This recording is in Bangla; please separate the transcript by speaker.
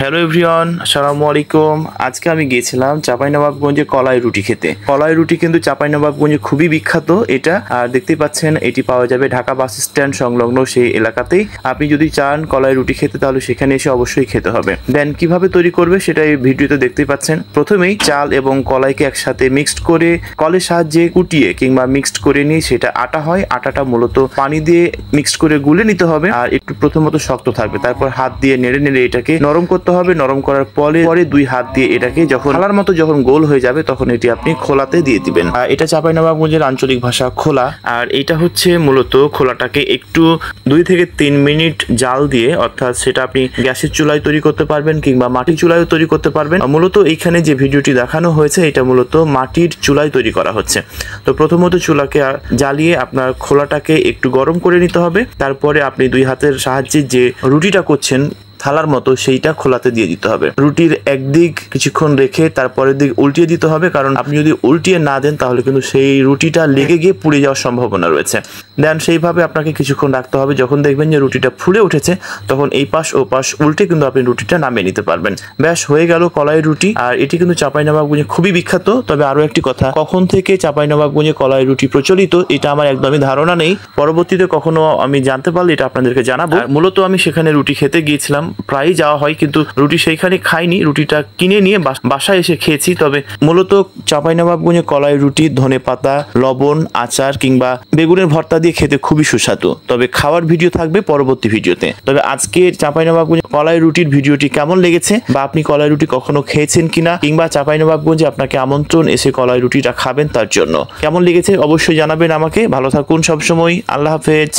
Speaker 1: হ্যালো এভরিওয়ান, আসসালামু আলাইকুম। আজকে আমি গিয়েছিলাম চাঁপাইনবাবগঞ্জে কলাই রুটি খেতে। কলাই রুটি কিন্তু চাঁপাইনবাবগঞ্জে খুবই বিখ্যাত এটা। আর দেখতেই পাচ্ছেন এটি পাওয়া যাবে ঢাকা বাস স্ট্যান্ড সংলগ্ন সেই এলাকাতেই। আপনি যদি চান কলাই রুটি খেতে তাহলে সেখানে এসে অবশ্যই খেতে হবে। দেন কিভাবে তৈরি করবে সেটা এই ভিডিওতে দেখতেই পাচ্ছেন। প্রথমেই চাল এবং কলাইকে একসাথে মিক্সড করে কলের সাহায্যে কুটিয়ে কিংবা মিক্সড করে নিয়ে সেটা আটা হয়। আটাটা মূলত পানি দিয়ে মিক্সড করে গুলে নিতে হবে আর একটু প্রথমত শক্ত থাকবে। তারপর হাত দিয়ে নেড়ে নেড়ে এটাকে নরম করতে হবে। নরম করার পরে দুই হাত দিয়ে এটাকে যখন থালার মতো যখন গোল হয়ে যাবে তখন এটি আপনি খোলাতে দিয়ে দিবেন। এটা চাঁপাইনবাবগঞ্জের আঞ্চলিক ভাষা খোলা। আর এটা হচ্ছে মূলত খোলাটাকে একটু 2 থেকে 3 মিনিট জাল দিয়ে, অর্থাৎ সেটা আপনি গ্যাসের চুলায় তৈরি করতে পারবেন কিংবা মাটির চুলায় তৈরি করতে পারবেন। মূলত এইখানে যে ভিডিওটি দেখানো হয়েছে এটা মূলত মাটির চুলায় তৈরি করা হচ্ছে। তো প্রথমত চুলাকে জ্বালিয়ে আপনার খোলাটাকে একটু গরম করে নিতে হবে। তারপরে আপনি দুই হাতের সাহায্যে যে রুটিটা করছেন থালার মতো সেইটা খোলাতে দিয়ে দিতে হবে। রুটির একদিক কিছুক্ষণ রেখে তারপরের দিক উল্টিয়ে দিতে হবে, কারণ আপনি যদি উল্টিয়ে না দেন তাহলে কিন্তু সেই রুটিটা লেগে গিয়ে পুড়ে যাওয়ার সম্ভাবনা রয়েছে। দেন সেইভাবে আপনাকে কিছুক্ষণ রাখতে হবে। যখন দেখবেন যে রুটিটা ফুলে উঠেছে তখন এই পাশ ও পাশ উল্টে কিন্তু আপনি রুটিটা নামিয়ে নিতে পারবেন। ব্যাস হয়ে গেল কলাই রুটি। আর এটি কিন্তু চাঁপাইনবাবগঞ্জে খুবই বিখ্যাত। তবে আরো একটি কথা, কখন থেকে চাঁপাইনবাবগঞ্জে কলাই রুটি প্রচলিত এটা আমার একদমই ধারণা নেই। পরবর্তীতে কখনো আমি জানতে পারলে এটা আপনাদেরকে জানাবো। মূলত আমি সেখানে রুটি খেতে গিয়েছিলাম, প্রায়ই যাওয়া হয়, কিন্তু রুটি সেইখানে খাইনি। রুটিটা কিনে নিয়ে বাসায় এসে খেয়েছি। তবে মূলত চাঁপাইনবাবগঞ্জে কলাই রুটি ধনেপাতা, লবণ, আচার কিংবা বেগুনের ভর্তা দিয়ে খেতে খুবই সুস্বাদু। তবে খাওয়ার ভিডিও থাকবে পরবর্তী ভিডিওতে। তবে আজকে চাঁপাইনবাবগঞ্জে কলাই রুটির ভিডিওটি কেমন লেগেছে বা আপনি কলাই রুটি কখনো খেয়েছেন কিনা, কিংবা চাঁপাইনবাবগঞ্জে আপনাকে আমন্ত্রণ এসে কলাই রুটিটা খাবেন তার জন্য কেমন লেগেছে অবশ্যই জানাবেন আমাকে। ভালো থাকুন সবসময়। আল্লাহ হাফেজ।